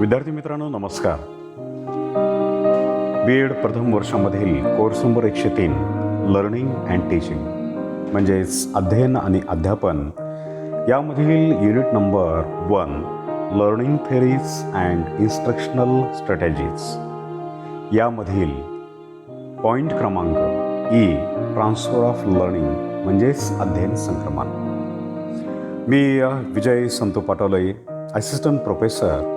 विद्यार्थी मित्रांनो नमस्कार. बी.एड प्रथम वर्षामधील course number 103 learning and teaching म्हणजेच अध्ययन आणि अध्यापन यामधील unit number 1 learning theories and instructional strategies यामधील पॉईंट क्रमांक ई ट्रान्सफर ऑफ लर्निंग म्हणजेच अध्ययन संक्रमण. मी Vijay Santu Patole, assistant professor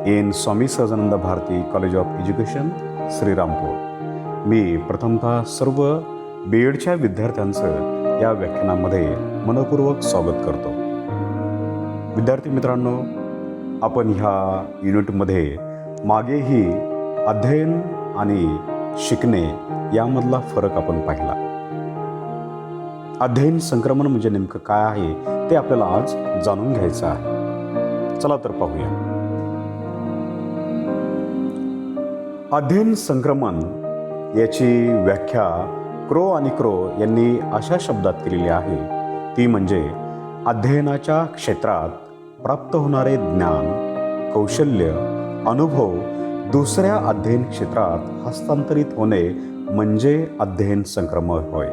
in Swami Sahajanand Bharati college of education Shrirampur. मी प्रथमतः सर्व बी.एडच्या विद्यार्थ्यांचं या व्याख्यानामध्ये मनपूर्वक स्वागत करतो. विद्यार्थी मित्रांनो, आपण ह्या युनिटमध्ये मागेही अध्ययन आणि शिकणे यामधला फरक आपण पाहिला. अध्ययन संक्रमण म्हणजे नेमकं काय आहे ते आपल्याला आज जाणून घ्यायचं आहे. चला तर पाहूया. अध्ययन संक्रमण याची व्याख्या क्रो आणि क्रो यांनी अशा शब्दात केलेली आहे, ती म्हणजे अध्ययनाच्या क्षेत्रात प्राप्त होणारे ज्ञान, कौशल्य, अनुभव दुसऱ्या अध्ययन क्षेत्रात हस्तांतरित होणे म्हणजे अध्ययन संक्रमण होय.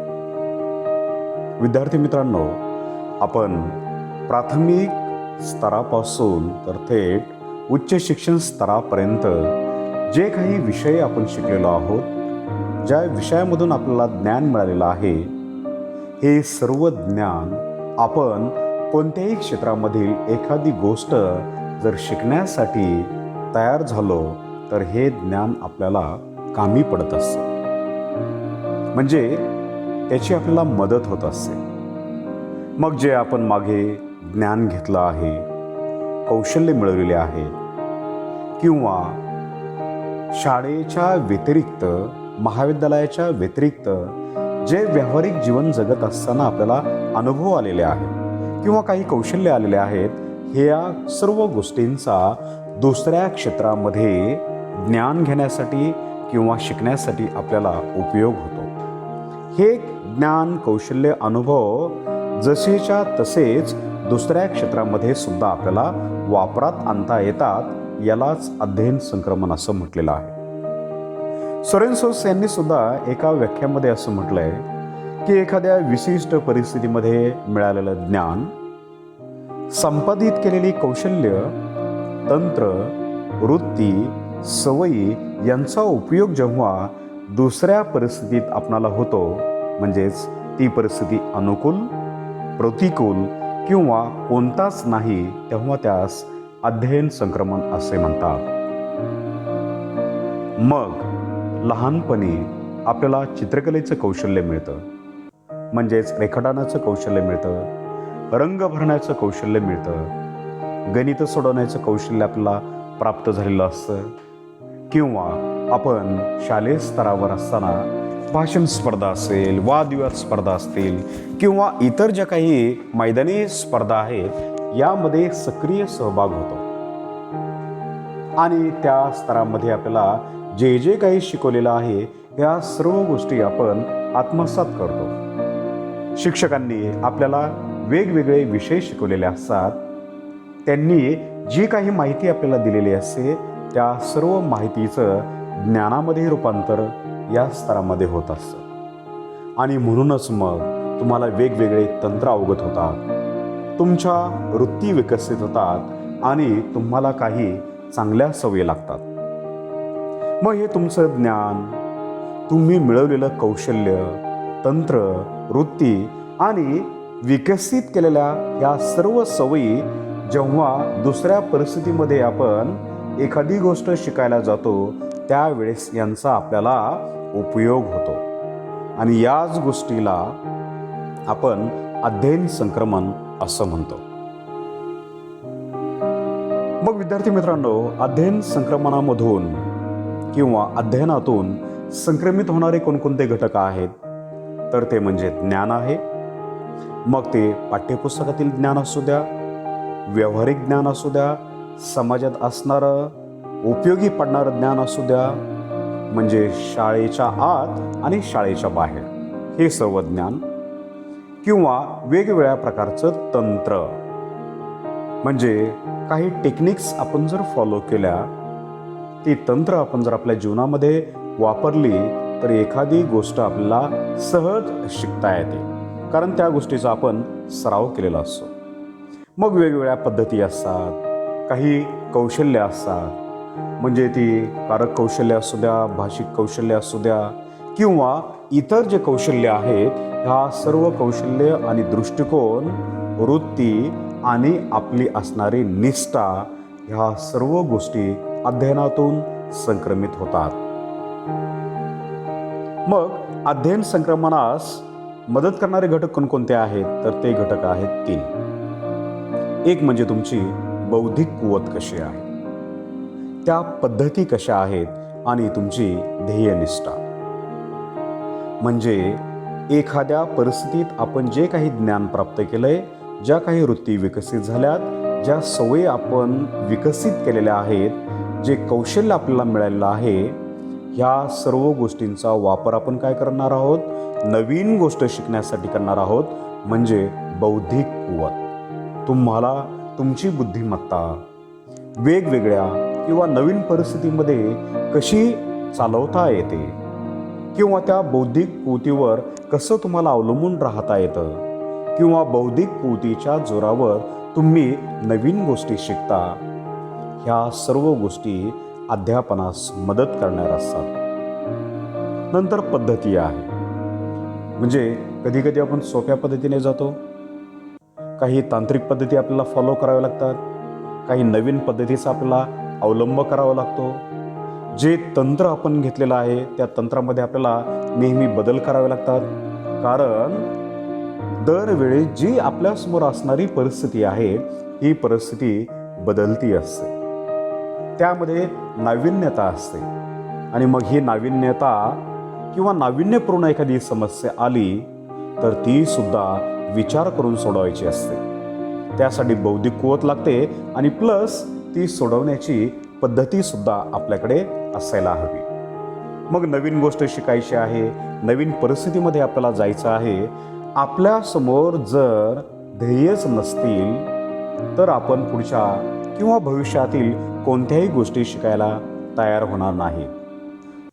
विद्यार्थी मित्रांनो, आपण प्राथमिक स्तरापासून तर थेट उच्च शिक्षण स्तरापर्यंत जे काही विषय आपण शिकलेलो आहोत, ज्या विषयामधून आपल्याला ज्ञान मिळालेलं आहे, हे सर्व ज्ञान आपण कोणत्याही क्षेत्रामधील एखादी गोष्ट जर शिकण्यासाठी तयार झालो तर हे ज्ञान आपल्याला कामी पडत असतं, म्हणजे त्याची आपल्याला मदत होत असते. मग जे आपण मागे ज्ञान घेतलं आहे, कौशल्य मिळवलेले आहे, किंवा शाळेच्या व्यतिरिक्त महाविद्यालयाच्या व्यतिरिक्त जे व्यावहारिक जीवन जगत असताना आपल्याला अनुभव आलेले आहेत किंवा काही कौशल्य आलेले आहेत, ह्या सर्व गोष्टींचा दुसऱ्या क्षेत्रामध्ये ज्ञान घेण्यासाठी किंवा शिकण्यासाठी आपल्याला उपयोग होतो. हे ज्ञान, कौशल्य, अनुभव जसेच्या तसेच दुसऱ्या क्षेत्रामध्ये सुद्धा आपल्याला वापरात आणता येतात. यालाच अध्ययन संक्रमण असं म्हटलेलं आहे. सोरेन्सोस यांनी सुद्धा एका व्याख्यामध्ये असं म्हटलंय की एखाद्या विशिष्ट परिस्थितीमध्ये मिळालेलं ज्ञान, संपादित केलेली कौशल्य, तंत्र, वृत्ती, सवयी यांचा उपयोग जेव्हा दुसऱ्या परिस्थितीत आपणाला होतो, म्हणजेच ती परिस्थिती अनुकूल, प्रतिकूल किंवा कोणताच नाही, तेव्हा त्यास अध्ययन संक्रमण असे म्हणतात. मग लहानपणी आपल्याला चित्रकलेचं कौशल्य मिळतं, म्हणजेच रेखाटनाचं कौशल्य मिळतं, रंग भरण्याचं कौशल्य मिळतं, गणित सोडवण्याचं कौशल्य आपल्याला प्राप्त झालेलं असतं, किंवा आपण शालेय स्तरावर असताना भाषण स्पर्धा असेल, वादविवाद स्पर्धा असतील किंवा इतर ज्या काही मैदानी स्पर्धा आहेत यामध्ये सक्रिय सहभाग होतो आणि त्या स्तरामध्ये आपल्याला जे जे काही शिकवलेलं आहे या सर्व गोष्टी आपण आत्मसात करतो. शिक्षकांनी आपल्याला वेगवेगळे विषय शिकवलेले असतात, त्यांनी जी काही माहिती आपल्याला दिलेली असते त्या सर्व माहितीचं ज्ञानामध्ये रूपांतर या स्तरामध्ये होत असतं आणि म्हणूनच मग तुम्हाला वेगवेगळे तंत्र अवगत होतात, तुमच्या वृत्ती विकसित होतात आणि तुम्हाला काही चांगल्या सवयी लागतात. मग हे तुमचं ज्ञान, तुम्ही मिळवलेलं कौशल्य, तंत्र, वृत्ती आणि विकसित केलेल्या या सर्व सवयी जेव्हा दुसऱ्या परिस्थितीमध्ये आपण एखादी गोष्ट शिकायला जातो त्यावेळेस यांचा आपल्याला उपयोग होतो आणि याच गोष्टीला आपण अध्ययन संक्रमण असं म्हणतो. मग विद्यार्थी मित्रांनो, अध्ययन संक्रमणामधून किंवा अध्ययनातून संक्रमित होणारे कोणकोणते घटक आहेत, तर ते म्हणजे ज्ञान आहे. मग ते पाठ्यपुस्तकातील ज्ञान असू द्या, व्यावहारिक ज्ञान असू द्या, समाजात असणारं उपयोगी पडणारं ज्ञान असू द्या, म्हणजे शाळेच्या आत आणि शाळेच्या बाहेर हे सर्व ज्ञान, किंवा वेगवेगळ्या प्रकारचं तंत्र, म्हणजे काही टेक्निक्स आपण जर फॉलो केल्या, ती तंत्र आपण जर आपल्या जीवनामध्ये वापरली, तर एखादी गोष्ट आपल्याला सहज शिकता येते, कारण त्या गोष्टीचा आपण सराव केलेला असतो. मग वेगवेगळ्या पद्धती असतात, काही कौशल्य असतात, म्हणजे ती कारक कौशल्य असू द्या, भाषिक कौशल्य असू द्या, किंवा इतर जे कौशल्य आहेत, ह्या सर्व कौशल्य आणि दृष्टिकोन, वृत्ती आणि आपली असणारी निष्ठा, ह्या सर्व गोष्टी अध्ययनातून संक्रमित होतात. मग अध्ययन संक्रमणास मदत करणारे घटक कोणकोणते आहेत? तर ते घटक आहेत 3. एक म्हणजे तुमची बौद्धिक कुवत कशी आहे, त्या पद्धती कशा आहेत, आणि तुमची ध्येयनिष्ठा. म्हणजे एखाद्या परिस्थितीत आपण जे काही ज्ञान प्राप्त केलंय, ज्या काही वृत्ती विकसित झाल्यात, ज्या सवयी आपण विकसित केलेल्या आहेत, जे कौशल्य आपल्याला मिळालेलं आहे, ह्या सर्व गोष्टींचा वापर आपण काय करणार आहोत? नवीन गोष्ट शिकण्यासाठी करणार आहोत, म्हणजे बौद्धिक कुवत. तुम्हाला तुमची बुद्धिमत्ता वेगवेगळ्या किंवा नवीन परिस्थितीमध्ये कशी चालवता येते, किंवा त्या बौद्धिक कुवतीवर कसं तुम्हाला अवलंबून राहता येतं, किंवा बौद्धिक कुवतीच्या जोरावर तुम्ही नवीन गोष्टी शिकता, ह्या सर्व गोष्टी अध्यापनास मदत करणाऱ्या असतात. नंतर पद्धती आहे, म्हणजे कधी कधी आपण सोप्या पद्धतीने जातो, काही तांत्रिक पद्धती आपल्याला फॉलो कराव्या लागतात, काही नवीन पद्धतीचा आपल्याला अवलंब करावा लागतो. जे तंत्र आपण घेतलेलं आहे, त्या तंत्रामध्ये आपल्याला नेहमी बदल करावे लागतात, कारण दरवेळी जी आपल्यासमोर असणारी परिस्थिती आहे, ही परिस्थिती बदलती असते, त्यामध्ये नाविन्यता असते. आणि मग ही नाविन्यता किंवा नाविन्यपूर्ण एखादी समस्या आली, तर ती सुद्धा विचार करून सोडवायची असते. त्यासाठी बौद्धिक कुवत लागते, आणि प्लस ती सोडवण्याची पद्धती सुद्धा आपल्याकडे असायला हवी. मग नवीन गोष्ट शिकायची आहे, नवीन परिस्थितीमध्ये आपल्याला जायचं आहे, आपल्यासमोर जर ध्येयच नसतील, तर आपण पुढच्या किंवा भविष्यातील कोणत्याही गोष्टी शिकायला तयार होणार नाही.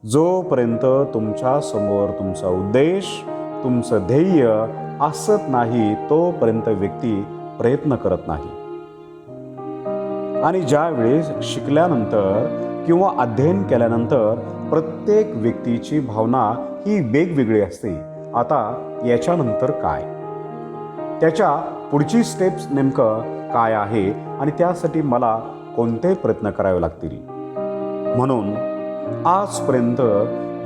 जोपर्यंत तुमच्या समोर तुमचा उद्देश, तुमचं ध्येय असत नाही, तोपर्यंत व्यक्ती प्रयत्न करत नाही. आणि ज्या वेळेस शिकल्यानंतर किंवा अध्ययन केल्यानंतर प्रत्येक व्यक्तीची भावना ही वेगवेगळी असते. आता याच्यानंतर काय, त्याच्या पुढची स्टेप्स नेमकं काय आहे, आणि त्यासाठी मला कोणते प्रयत्न करावे लागतील. म्हणून आजपर्यंत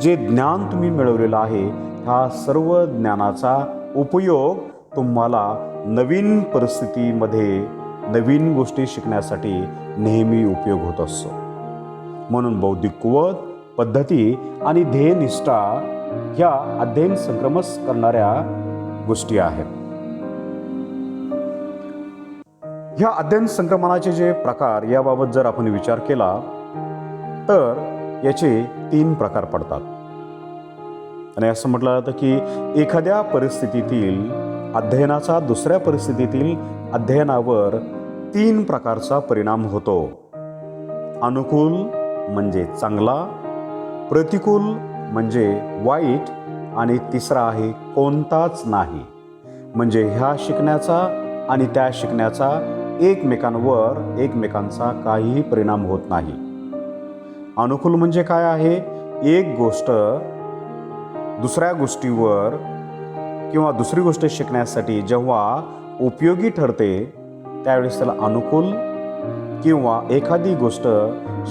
जे ज्ञान तुम्ही मिळवलेलं आहे, ह्या सर्व ज्ञानाचा उपयोग तुम्हाला नवीन परिस्थितीमध्ये नवीन गोष्टी शिकण्यासाठी नेहमी उपयोग होत असतो. म्हणून बौद्धिक कुवत, पद्धती आणि ध्येयनिष्ठा ह्या अध्ययन संक्रमण करणाऱ्या गोष्टी आहेत. ह्या अध्ययन संक्रमणाचे जे प्रकार, याबाबत जर आपण विचार केला, तर याचे 3 प्रकार पडतात. आणि असं म्हटलं जातं की एखाद्या परिस्थितीतील अध्ययनाचा दुसऱ्या परिस्थितीतील अध्ययनावर 3 प्रकारचा परिणाम होतो. अनुकूल म्हणजे चांगला, प्रतिकूल म्हणजे वाईट, आणि तिसरा आहे कोणताच नाही, म्हणजे ह्या शिकण्याचा आणि त्या शिकण्याचा एकमेकांचा काहीही परिणाम होत नाही. अनुकूल म्हणजे काय आहे? एक गोष्ट दुसऱ्या गोष्टीवर किंवा दुसरी गोष्ट शिकण्यासाठी जेव्हा उपयोगी ठरते, त्यावेळेस त्याला अनुकूल, किंवा एखादी गोष्ट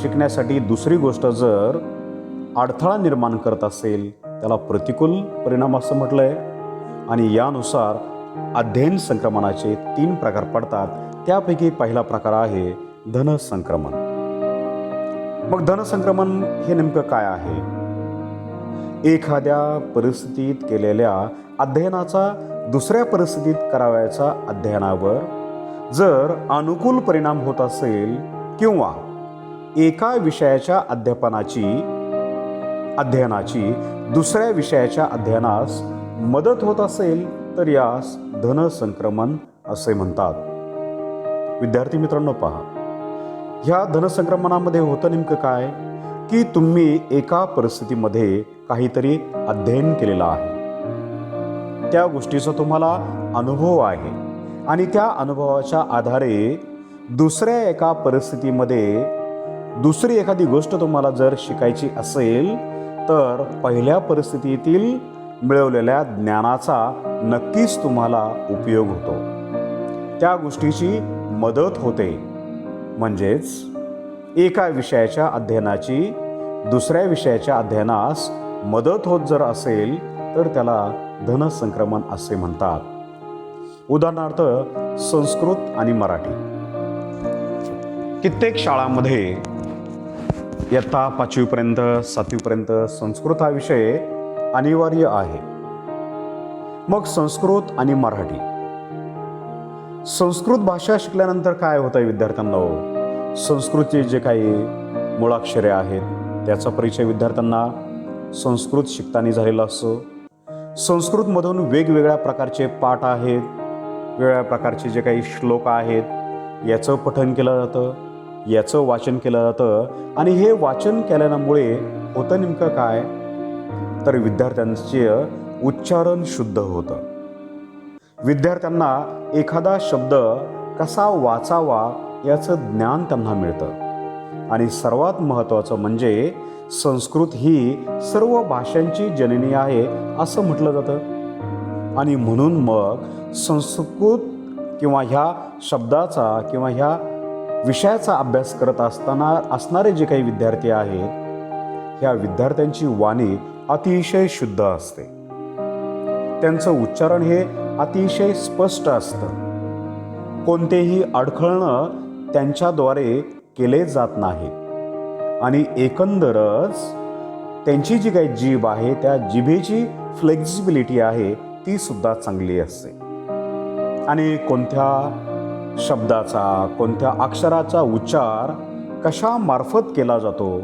शिकण्यासाठी दुसरी गोष्ट जर अडथळा निर्माण करत असेल, त्याला प्रतिकूल परिणाम असं म्हटलंय. आणि यानुसार अध्ययन संक्रमणाचे 3 प्रकार पडतात. त्यापैकी पहिला प्रकार आहे धनसंक्रमण. मग धनसंक्रमण हे नेमकं काय आहे? एखाद्या परिस्थितीत केलेल्या अध्ययनाचा दुसऱ्या परिस्थितीत करावयाच्या अध्ययनावर जर अनुकूल परिणाम होत असेल, किंवा एका विषयाच्या अध्ययनाची दुसऱ्या विषयाच्या अध्ययनास मदत होत असेल, तर यास धनसंक्रमण असे म्हणतात. विद्यार्थी मित्रांनो, पहा, ह्या धनसंक्रमणामध्ये होतं नेमकं काय की तुम्ही एका परिस्थितीमध्ये काहीतरी अध्ययन केलेलं आहे, त्या गोष्टीचा तुम्हाला अनुभव आहे आणि त्या अनुभवाच्या आधारे दुसऱ्या एका परिस्थितीमध्ये दुसरी एखादी गोष्ट तुम्हाला जर शिकायची असेल तर पहिल्या परिस्थितीतील मिळवलेल्या ज्ञानाचा नक्कीच तुम्हाला उपयोग होतो, त्या गोष्टीची मदत होते. म्हणजेच एका विषयाच्या अध्ययनाची दुसऱ्या विषयाच्या अध्ययनास मदत होत जर असेल तर त्याला धनसंक्रमण असे म्हणतात. उदाहरणार्थ संस्कृत आणि मराठी. कित्येक शाळांमध्ये इयत्ता 5वीपर्यंत 7वीपर्यंत संस्कृत हा विषय अनिवार्य आहे. मग संस्कृत आणि मराठी. संस्कृत भाषा शिकल्यानंतर काय होतं विद्यार्थ्यांना, संस्कृतचे जे काही मुळाक्षरे आहेत त्याचा परिचय विद्यार्थ्यांना संस्कृत शिकताना झालेला असतो. संस्कृतमधून वेगवेगळ्या प्रकारचे पाठ आहेत, वेगवेगळ्या प्रकारचे जे काही श्लोक आहेत याचं पठण केलं जातं, याचं वाचन केलं जातं आणि हे वाचन केल्यामुळे होतं नेमकं काय तर विद्यार्थ्यांचे उच्चारण शुद्ध होतं. विद्यार्थ्यांना एखादा शब्द कसा वाचावा याचं ज्ञान त्यांना मिळतं. आणि सर्वात महत्त्वाचं म्हणजे संस्कृत ही सर्व भाषांची जननी आहे असं म्हटलं जातं. आणि म्हणून मग संस्कृत किंवा ह्या शब्दाचा किंवा ह्या विषयाचा अभ्यास करत असताना असणारे जे काही विद्यार्थी आहेत ह्या विद्यार्थ्यांची वाणी अतिशय शुद्ध असते, त्यांचं उच्चारण हे अतिशय स्पष्ट असतं, कोणतेही अडखळणं त्यांच्याद्वारे केले जात नाही आणि एकंदरच त्यांची जी काही जीभ आहे त्या जिभेची फ्लेक्झिबिलिटी आहे ती सुद्धा चांगली असते. आणि कोणत्या शब्दाचा कोणत्या अक्षराचा उच्चार कशामार्फत केला जातो,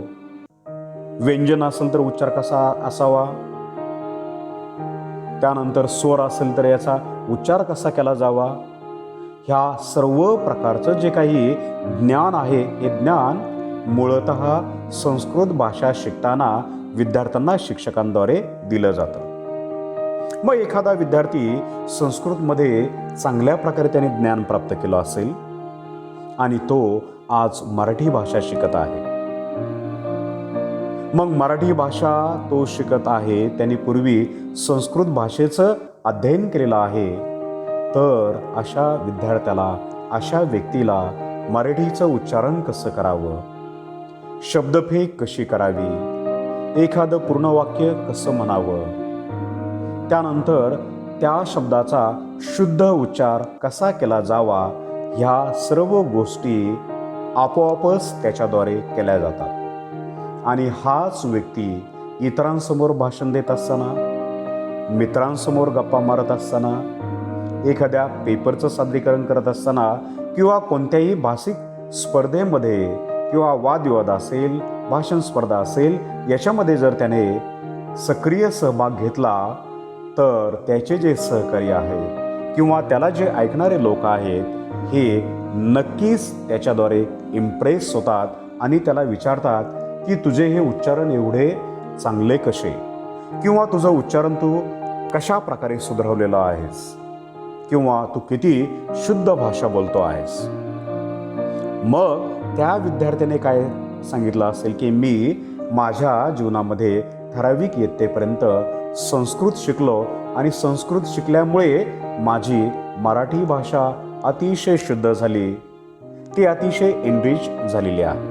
व्यंजन असेल तर उच्चार कसा असावा, त्यानंतर स्वर असेल तर याचा उच्चार कसा केला जावा, ह्या सर्व प्रकारचं जे काही ज्ञान आहे हे ज्ञान मूळतः संस्कृत भाषा शिकताना विद्यार्थ्यांना शिक्षकांद्वारे दिलं जातं. मग एखादा विद्यार्थी संस्कृतमध्ये चांगल्या प्रकारे त्याने ज्ञान प्राप्त केलं असेल आणि तो आज मराठी भाषा शिकत आहे. मग मराठी भाषा तो शिकत आहे, त्यांनी पूर्वी संस्कृत भाषेचं अध्ययन केलेलं आहे, तर अशा विद्यार्थ्याला अशा व्यक्तीला मराठीचं उच्चारण कसं करावं, शब्दफेक कशी करावी, एखादं पूर्ण वाक्य कसं म्हणावं, त्यानंतर त्या शब्दाचा शुद्ध उच्चार कसा केला जावा, ह्या सर्व गोष्टी आपोआपच त्याच्याद्वारे केल्या जातात. आणि हाच व्यक्ती इतरांसमोर भाषण देत असताना, मित्रांसमोर गप्पा मारत असताना, एखाद्या पेपरचं सादरीकरण करत असताना किंवा कोणत्याही भाषिक स्पर्धेमध्ये किंवा वादविवाद असेल, भाषण स्पर्धा असेल, याच्यामध्ये जर त्याने सक्रिय सहभाग घेतला तर त्याचे जे सहकारी आहे किंवा त्याला जे ऐकणारे लोक आहेत हे नक्कीच त्याच्याद्वारे इम्प्रेस होतात आणि त्याला विचारतात की तुझे हे उच्चारण एवढे चांगले कसे, किंवा तुझं उच्चारण तू कशा प्रकारे सुधारवलेलं आहेस, किंवा तू किती शुद्ध भाषा बोलतो आहेस. मग त्या विद्यार्थ्याने काय सांगितलं असेल की मी माझ्या जीवनामध्ये ठराविक इयत्तेपर्यंत संस्कृत शिकलो आणि संस्कृत शिकल्यामुळे माझी मराठी भाषा अतिशय शुद्ध झाली, ती अतिशय एनरिच झालेली आहे.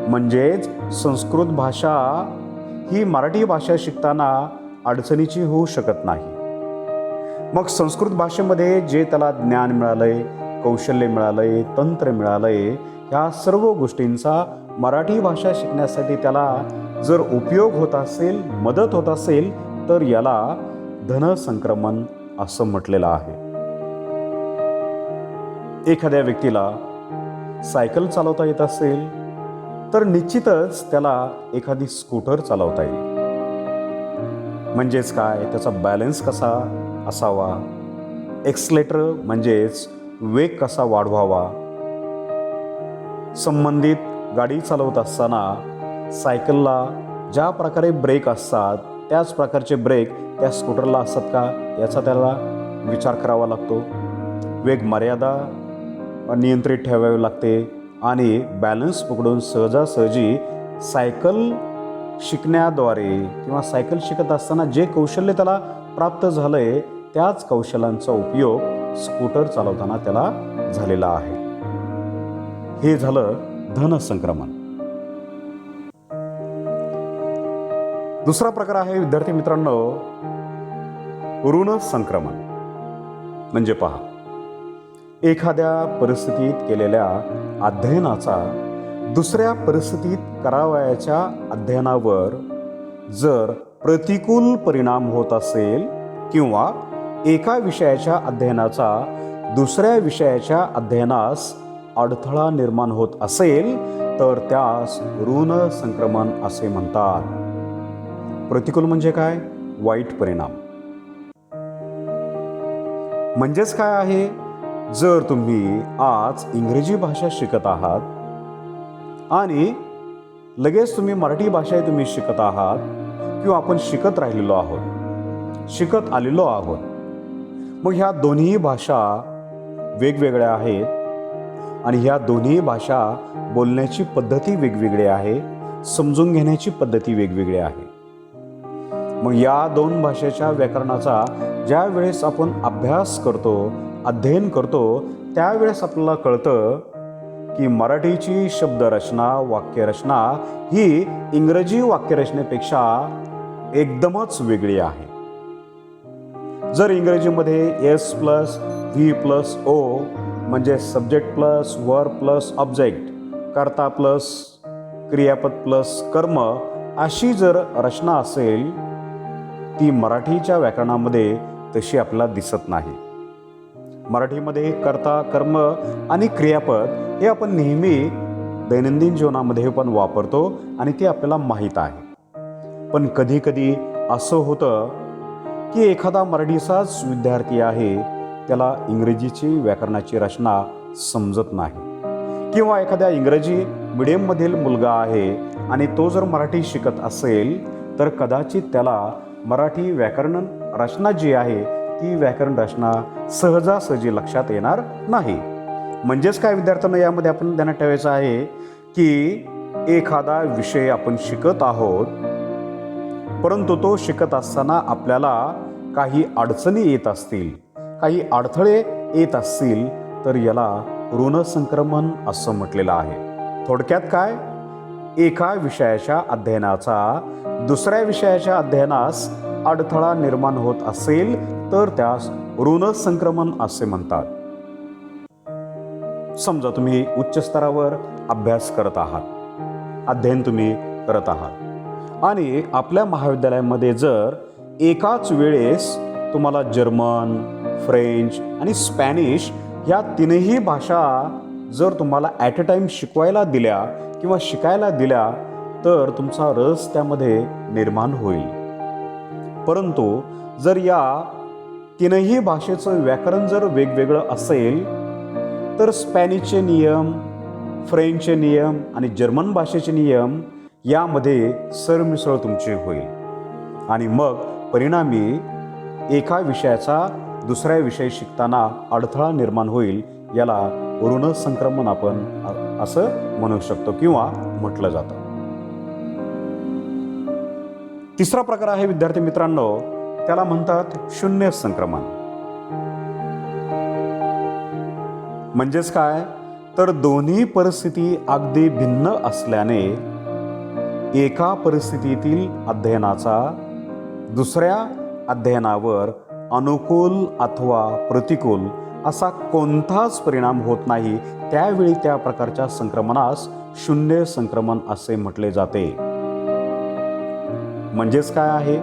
म्हणजेच संस्कृत भाषा ही मराठी भाषा शिकताना अडचणीची होऊ शकत नाही. मग संस्कृत भाषेमध्ये जे त्याला ज्ञान मिळालंय, कौशल्य मिळालंय, तंत्र मिळालंय, ह्या सर्व गोष्टींचा मराठी भाषा शिकण्यासाठी त्याला जर उपयोग होत असेल, मदत होत असेल, तर याला धनसंक्रमण असं म्हटलेलं आहे. एखाद्या व्यक्तीला सायकल चालवता येत असेल तर निश्चितच त्याला एखादी स्कूटर चालवता येईल. म्हणजेच काय, त्याचा बॅलन्स कसा असावा, एक्सलेटर म्हणजेच वेग कसा वाढवावा, संबंधित गाडी चालवत असताना सायकलला ज्या प्रकारे ब्रेक असतात त्याच प्रकारचे ब्रेक त्या स्कूटरला असतात का याचा त्याला विचार करावा लागतो. वेग मर्यादा नियंत्रित ठेवावी लागते आणि बॅलन्स पकडून सहजासहजी सायकल शिकण्याद्वारे किंवा सायकल शिकत असताना जे कौशल्य त्याला प्राप्त झालं आहे त्याच कौशल्यांचा उपयोग स्कूटर चालवताना त्याला झालेला आहे. हे झालं धन संक्रमण. दुसरा प्रकार आहे विद्यार्थी मित्रांनो ऋण संक्रमण. म्हणजे पहा, एखाद्या परिस्थितीत केलेल्या अध्ययनाचा दुसऱ्या परिस्थितीत करावयाच्या अध्ययनावर जर प्रतिकूल परिणाम होत असेल किंवा एका विषयाच्या अध्ययनाचा दुसऱ्या विषयाच्या अध्ययनास अडथळा निर्माण होत असेल तर त्यास ऋण संक्रमण असे म्हणतात. प्रतिकूल म्हणजे काय? वाईट परिणाम. म्हणजेच काय आहे, जर तुम्ही आज इंग्रजी भाषा शिकत आहात आणि लगेच तुम्ही मराठी भाषा तुम्ही शिकत आहात किंवा आपण शिकत राहिलेलो आहोत, शिकत आलेलो आहोत, मग ह्या दोन्ही भाषा वेगवेगळ्या आहेत आणि ह्या दोन्ही भाषा बोलण्याची पद्धती वेगवेगळी आहे, समजून घेण्याची पद्धती वेगवेगळी आहे. मग या दोन भाषेच्या व्याकरणाचा ज्या वेळेस आपण अभ्यास करतो, अध्ययन करतो, त्यावेळेस आपल्याला कळतं की मराठीची शब्दरचना, वाक्यरचना ही इंग्रजी वाक्यरचनेपेक्षा एकदमच वेगळी आहे. जर इंग्रजीमध्ये S plus V plus O म्हणजे subject plus verb plus object, कर्ता प्लस क्रियापद प्लस कर्म अशी जर रचना असेल ती मराठीच्या व्याकरणामध्ये तशी आपल्याला दिसत नाही. मराठीमध्ये कर्ता, कर्म आणि क्रियापद हे आपण नेहमी दैनंदिन जीवनामध्ये पण वापरतो आणि ते आपल्याला माहीत आहे. पण कधी कधी असं होतं की एखादा मराठीचाच विद्यार्थी आहे, त्याला इंग्रजीची व्याकरणाची रचना समजत नाही, किंवा एखाद्या इंग्रजी मीडियममधील मुलगा आहे आणि तो जर मराठी शिकत असेल तर कदाचित त्याला मराठी व्याकरण रचना जी आहे ती व्याकरण रचना सहजासहजी लक्षात येणार नाही. म्हणजेच काय विद्यार्थ्यांना यामध्ये आपण ध्यानात ठेवायचं आहे की एखादा विषय आपण शिकत आहोत, परंतु तो शिकत असताना आपल्याला काही अडचणी येत असतील, काही अडथळे येत असतील तर याला ऋण संक्रमण असं म्हटलेलं आहे. थोडक्यात काय, एका विषयाच्या अध्ययनाचा दुसऱ्या विषयाच्या अध्ययनास अडथळा निर्माण होत असेल तर त्यास ऋण संक्रमण असे म्हणतात. समजा तुम्ही उच्च स्तरावर अभ्यास करत आहात, अध्ययन तुम्ही करत आहात आणि आपल्या महाविद्यालयामध्ये जर एकाच वेळेस तुम्हाला जर्मन, फ्रेंच आणि स्पॅनिश या तीनही भाषा जर तुम्हाला ॲट अ टाइम शिकवायला दिल्या किंवा शिकायला दिल्या तर तुमचा रस त्यामध्ये निर्माण होईल. परंतु जर या तीनही भाषेचं व्याकरण जर वेगवेगळं असेल तर स्पॅनिशचे नियम, फ्रेंचचे नियम आणि जर्मन भाषेचे नियम यामध्ये सरमिसळ तुमची होईल आणि मग परिणामी एका विषयाचा दुसऱ्या विषय शिकताना अडथळा निर्माण होईल. याला ऋण संक्रमण आपण असं म्हणू शकतो किंवा म्हटलं जातं. तिसरा प्रकार आहे विद्यार्थी मित्रांनो, त्याला म्हणतात शून्य संक्रमण. म्हणजेच काय, तर दोन्ही परिस्थिती अगदी भिन्न असल्याने एका परिस्थितीतील अध्ययनाचा दुसऱ्या अध्ययनावर अनुकूल अथवा प्रतिकूल असा कोणताच परिणाम होत नाही. त्यावेळी त्या प्रकारच्या संक्रमणास शून्य संक्रमण असे म्हटले जाते. म्हणजेच काय आहे,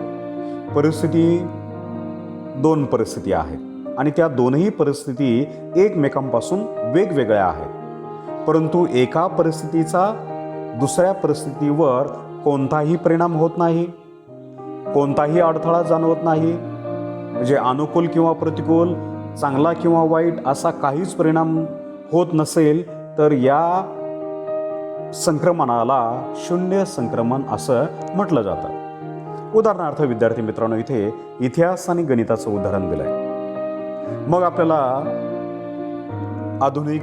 दोन परिस्थिती आहेत आणि त्या दोनही परिस्थिती एकमेकांपासून वेगवेगळ्या आहेत, परंतु एका परिस्थितीचा दुसऱ्या परिस्थितीवर कोणताही परिणाम होत नाही, कोणताही अडथळा जाणवत नाही. म्हणजे अनुकूल किंवा प्रतिकूल चांगला किंवा वाईट असा काहीच परिणाम होत नसेल तर या संक्रमणाला शून्य संक्रमण असं म्हटलं जातं. उदाहरणार्थ विद्यार्थी मित्रांनो, इथे इतिहास आणि गणिताचं उदाहरण दिलंय. मग आपल्याला आधुनिक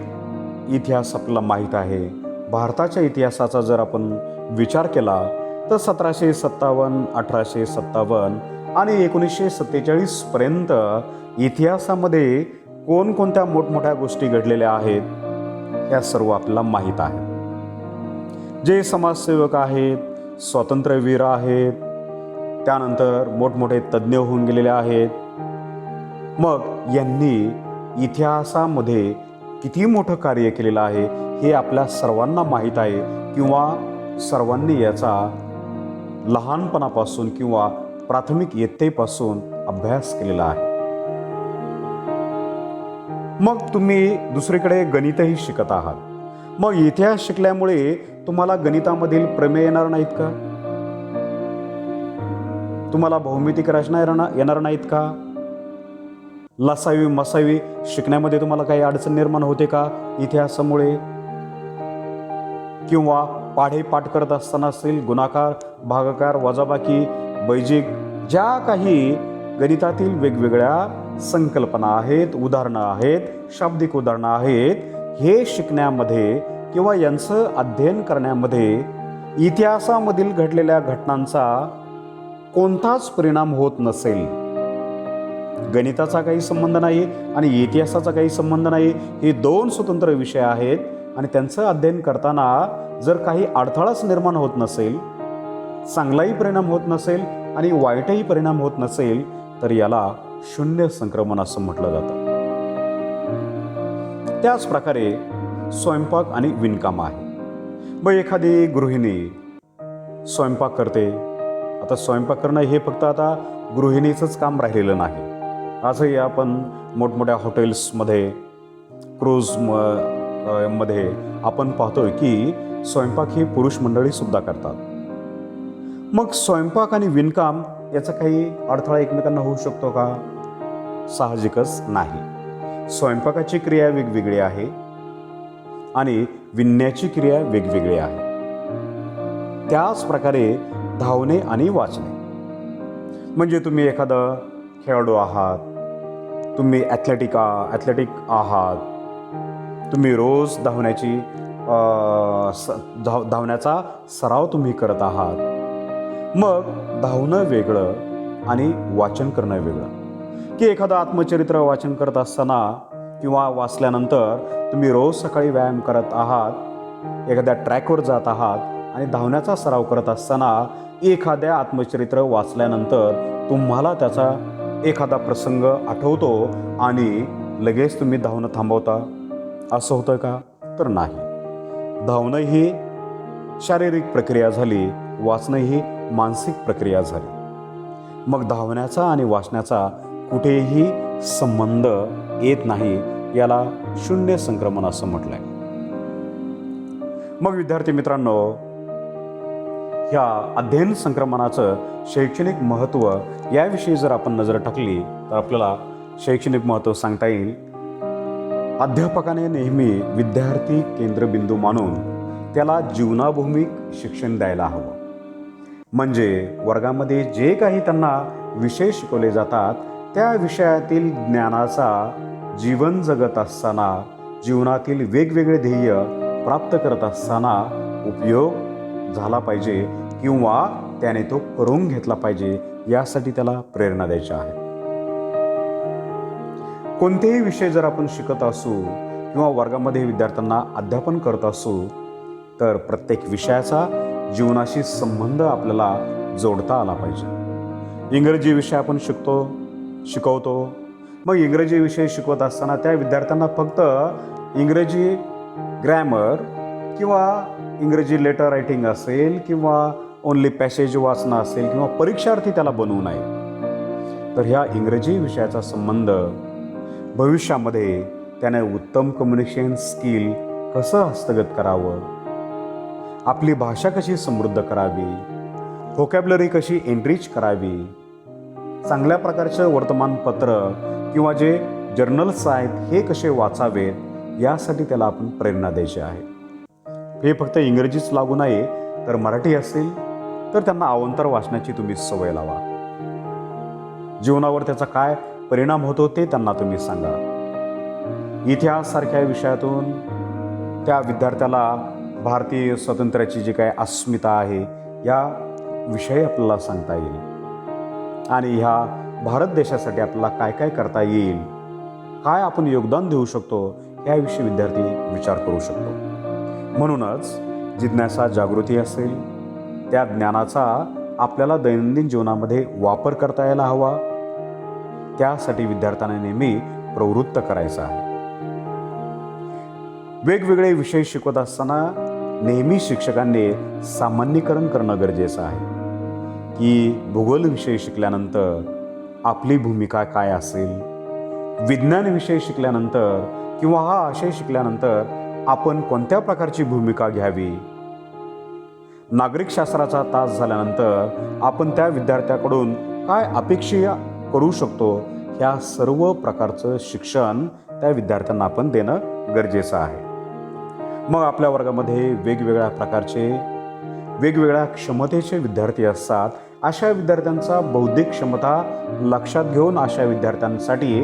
इतिहास आपल्याला माहीत आहे. भारताच्या इतिहासाचा जर आपण विचार केला तर 1757, 1857 आणि 1947 पर्यंत इतिहासामध्ये कोणकोणत्या मोठमोठ्या गोष्टी घडलेल्या आहेत या सर्व आपल्याला माहीत आहे. जे समाजसेवक आहेत, स्वातंत्र्यवीर आहेत, त्यानंतर मोठमोठे तज्ज्ञ होऊन गेलेले आहेत. मग यांनी इतिहासामध्ये किती मोठं कार्य केलेलं आहे हे आपल्या सर्वांना माहीत आहे किंवा सर्वांनी याचा लहानपणापासून किंवा प्राथमिक इयत्तेपासून अभ्यास केलेला आहे. मग तुम्ही दुसरीकडे गणितही शिकत आहात. मग इतिहास शिकल्यामुळे तुम्हाला गणितामधील प्रमेय येणार नाहीत का? तुम्हाला भौमितिक रचना येणार नाहीत का? लसावी मसावी शिकण्यामध्ये तुम्हाला काही अडचण निर्माण होते का इतिहासामुळे? किंवा पाढे पाठ करत असताना असेल गुणाकार, भागाकार, वजाबाकी, बैजिक, ज्या काही गणितातील वेगवेगळ्या संकल्पना आहेत, उदाहरणं आहेत, शाब्दिक उदाहरणं आहेत, हे शिकण्यामध्ये किंवा यांचं अध्ययन करण्यामध्ये इतिहासामधील घडलेल्या घटनांचा कोणताच परिणाम होत नसेल, गणिताचा काही संबंध नाही आणि इतिहासाचा काही संबंध नाही, हे दोन स्वतंत्र विषय आहेत आणि त्यांचं अध्ययन करताना जर काही अडथळाच निर्माण होत नसेल, चांगलाही परिणाम होत नसेल आणि वाईटही परिणाम होत नसेल तर याला शून्य संक्रमण असं म्हटलं जातं. त्याच प्रकारे स्वयंपाक आणि विणकाम आहे. मग एखादी गृहिणी स्वयंपाक करते. आता स्वयंपाक करणं हे फक्त आता गृहिणीचंच काम राहिलेलं नाही. असंही आपण मोठमोठ्या हॉटेल्समध्ये, क्रूज मध्ये आपण पाहतोय की स्वयंपाक ही पुरुष मंडळी सुद्धा करतात. मग स्वयंपाक आणि विणकाम याचा काही अडथळा एकमेकांना होऊ शकतो का? साहजिकच नाही. स्वयंपाकाची क्रिया वेगवेगळी आहे आणि विणण्याची क्रिया वेगवेगळी आहे. त्याच प्रकारे धावणे आणि वाचणे, म्हणजे तुम्ही एखादं खेळाडू आहात, तुम्ही ॲथलेटिक आहात, तुम्ही रोज धावण्याचा सराव तुम्ही करत आहात. मग धावणं वेगळं आणि वाचन करणं वेगळं. की एखादं आत्मचरित्र वाचन करत असताना किंवा वाचल्यानंतर तुम्ही रोज सकाळी व्यायाम करत आहात, एखाद्या ट्रॅकवर जात आहात आणि धावण्याचा सराव करत असताना एखाद्या आत्मचरित्र वाचल्यानंतर तुम्हाला त्याचा एखादा प्रसंग आठवतो आणि लगेच तुम्ही धावणं थांबवता, असं होतं का? तर नाही. धावणं ही शारीरिक प्रक्रिया झाली, वाचणं ही मानसिक प्रक्रिया झाली. मग धावण्याचा आणि वाचण्याचा कुठेही संबंध येत नाही. याला शून्य संक्रमण असं म्हटलंय. मग विद्यार्थी मित्रांनो, ह्या अध्ययन संक्रमणाचं शैक्षणिक महत्त्व याविषयी जर आपण नजर टाकली तर आपल्याला शैक्षणिक महत्त्व सांगता येईल. अध्यापकाने नेहमी विद्यार्थी केंद्रबिंदू मानून त्याला जीवनाभूमिक शिक्षण द्यायला हवं. म्हणजे वर्गामध्ये जे काही त्यांना विषय शिकवले जातात त्या विषयातील ज्ञानाचा जीवन जगत असताना, जीवनातील वेगवेगळे ध्येय प्राप्त करत असताना उपयोग झाला पाहिजे किंवा त्याने तो करून घेतला पाहिजे, यासाठी त्याला प्रेरणा द्यायची आहे. कोणतेही विषय जर आपण शिकत असू किंवा वर्गामध्ये विद्यार्थ्यांना अध्यापन करत असू तर प्रत्येक विषयाचा जीवनाशी संबंध आपल्याला जोडता आला पाहिजे. इंग्रजी विषय आपण शिकवतो. मग इंग्रजी विषय शिकवत असताना त्या विद्यार्थ्यांना फक्त इंग्रजी ग्रॅमर किंवा इंग्रजी लेटर रायटिंग असेल किंवा ओन्ली पॅसेज वाचणं असेल किंवा परीक्षार्थी त्याला बनवू नये. तर ह्या इंग्रजी विषयाचा संबंध भविष्यामध्ये त्याने उत्तम कम्युनिकेशन स्किल कसं हस्तगत करावं, आपली भाषा कशी समृद्ध करावी, व्होकॅब्युलरी कशी एनरिच करावी, चांगल्या प्रकारचं वर्तमानपत्र किंवा जे जर्नल्स आहेत हे कसे वाचावेत यासाठी त्याला आपण प्रेरणा द्यायची आहे. हे फक्त इंग्रजीच लागू नये तर मराठी असेल तर त्यांना अवांतर वाचण्याची तुम्ही सवय लावा. जीवनावर त्याचा काय परिणाम होतो ते त्यांना तुम्ही सांगा. इतिहास सारख्या विषयातून त्या विद्यार्थ्याला भारतीय स्वातंत्र्याची जी काय अस्मिता आहे या विषयी आपल्याला सांगता येईल आणि ह्या भारत देशासाठी आपल्याला काय काय करता येईल, काय आपण योगदान देऊ शकतो याविषयी विद्यार्थी विचार करू शकतो. म्हणूनच जिज्ञासा जागृती असेल त्या ज्ञानाचा आपल्याला दैनंदिन जीवनामध्ये वापर करता यायला हवा. त्यासाठी विद्यार्थ्यांना नेहमी प्रवृत्त करायचं आहे. वेगवेगळे विषय शिकवत असताना नेहमी शिक्षकांनी सामान्यीकरण करणं गरजेचं आहे की भूगोल विषय शिकल्यानंतर आपली भूमिका काय असेल, विज्ञान विषय शिकल्यानंतर किंवा हा आशय शिकल्यानंतर आपण कोणत्या प्रकारची भूमिका घ्यावी, नागरिकशास्त्राचा तास झाल्यानंतर आपण त्या विद्यार्थ्याकडून काय अपेक्षा करू शकतो, ह्या सर्व प्रकारचं शिक्षण त्या विद्यार्थ्यांना आपण देणं गरजेचं आहे. मग आपल्या वर्गामध्ये वेगवेगळ्या प्रकारचे वेगवेगळ्या क्षमतेचे विद्यार्थी असतात. अशा विद्यार्थ्यांचा बौद्धिक क्षमता लक्षात घेऊन अशा विद्यार्थ्यांसाठी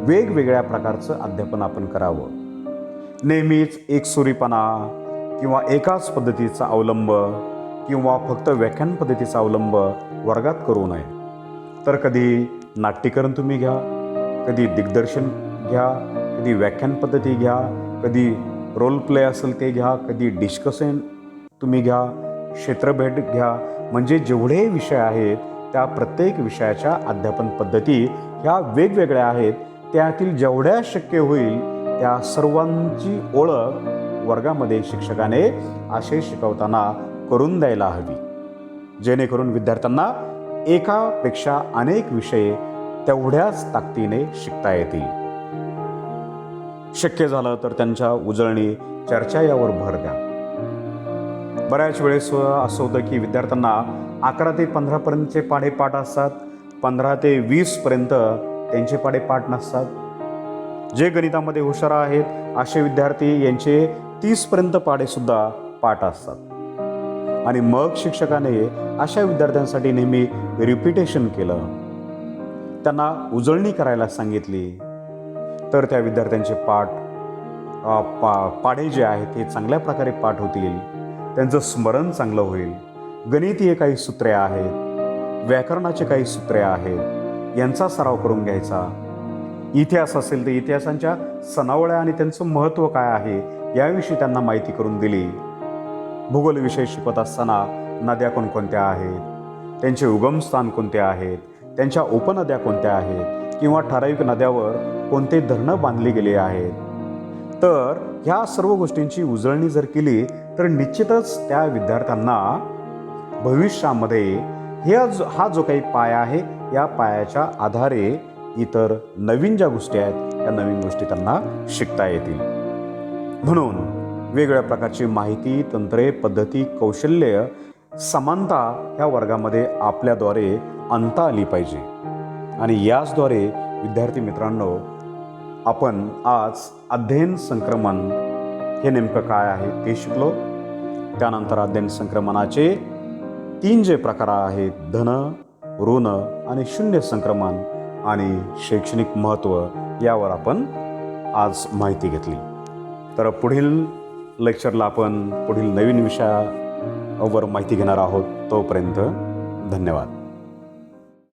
वेगवेगळ्या प्रकारचं अध्यापन आपण करावं. नेहमीच एकसुरीपणा किंवा एकाच पद्धतीचा अवलंब किंवा फक्त व्याख्यान पद्धतीचा अवलंब वर्गात करू नये. तर कधी नाट्यकरण तुम्ही घ्या, कधी दिग्दर्शन घ्या, कधी व्याख्यान पद्धती घ्या, कधी रोल प्ले असेल ते घ्या, कधी डिस्कशन तुम्ही घ्या, क्षेत्रभेट घ्या. म्हणजे जेवढे विषय आहेत त्या प्रत्येक विषयाच्या अध्यापन पद्धती ह्या वेगवेगळ्या आहेत. त्यातील जेवढ्या शक्य होईल त्या सर्वांची ओळख वर्गामध्ये शिक्षकाने आशय शिकवताना करून द्यायला हवी, जेणेकरून विद्यार्थ्यांना एकापेक्षा अनेक विषय तेवढ्याच ताकदीने शिकता येतील. शक्य झालं तर त्यांच्या उजळणी चर्चा यावर भर द्या. बऱ्याच वेळेस असं होतं की विद्यार्थ्यांना 11 ते 15 पर्यंतचे पाढे पाठ असतात, 15 ते 20 पर्यंत त्यांचे पाढे पाठ नसतात. जे गणितामध्ये हुशार आहेत असे विद्यार्थी यांचे 30 पर्यंत पाढेसुद्धा पाठ असतात. आणि मग शिक्षकाने अशा विद्यार्थ्यांसाठी नेहमी रिपिटेशन केलं, त्यांना उजळणी करायला सांगितली, तर त्या विद्यार्थ्यांचे पाढे जे आहेत ते चांगल्या प्रकारे पाठ होतील, त्यांचं स्मरण चांगलं होईल. गणितीय काही सूत्रे आहेत, व्याकरणाचे काही सूत्रे आहेत, यांचा सराव करून घ्यायचा. इतिहास असेल तर इतिहासांच्या सणावळ्या आणि त्यांचं महत्त्व काय आहे याविषयी त्यांना माहिती करून दिली. भूगोल विषय शिकवत असताना नद्या कोणकोणत्या आहेत, त्यांचे उगमस्थान कोणते आहेत, त्यांच्या उपनद्या कोणत्या आहेत किंवा ठराविक नद्यावर कोणते धरणं बांधली गेली आहेत. तर ह्या सर्व गोष्टींची उजळणी जर केली तर निश्चितच त्या विद्यार्थ्यांना भविष्यामध्ये हा जो काही पाया आहे या पायाच्या आधारे इतर नवीन ज्या गोष्टी आहेत त्या नवीन गोष्टी त्यांना शिकता येतील. म्हणून वेगवेगळ्या प्रकारची माहिती, तंत्रे, पद्धती, कौशल्य, समानता ह्या वर्गामध्ये आपल्याद्वारे आणता आली पाहिजे. आणि याचद्वारे विद्यार्थी मित्रांनो, आपण आज अध्ययन संक्रमण हे नेमकं काय आहे ते शिकलो. त्यानंतर अध्ययन संक्रमणाचे 3 जे प्रकार आहेत, धन, ऋण आणि शून्य संक्रमण आणि शैक्षणिक महत्त्व, यावर आपण आज माहिती घेतली. तर पुढील लेक्चरला आपण पुढील नवीन विषयावर माहिती घेणार आहोत. तोपर्यंत धन्यवाद.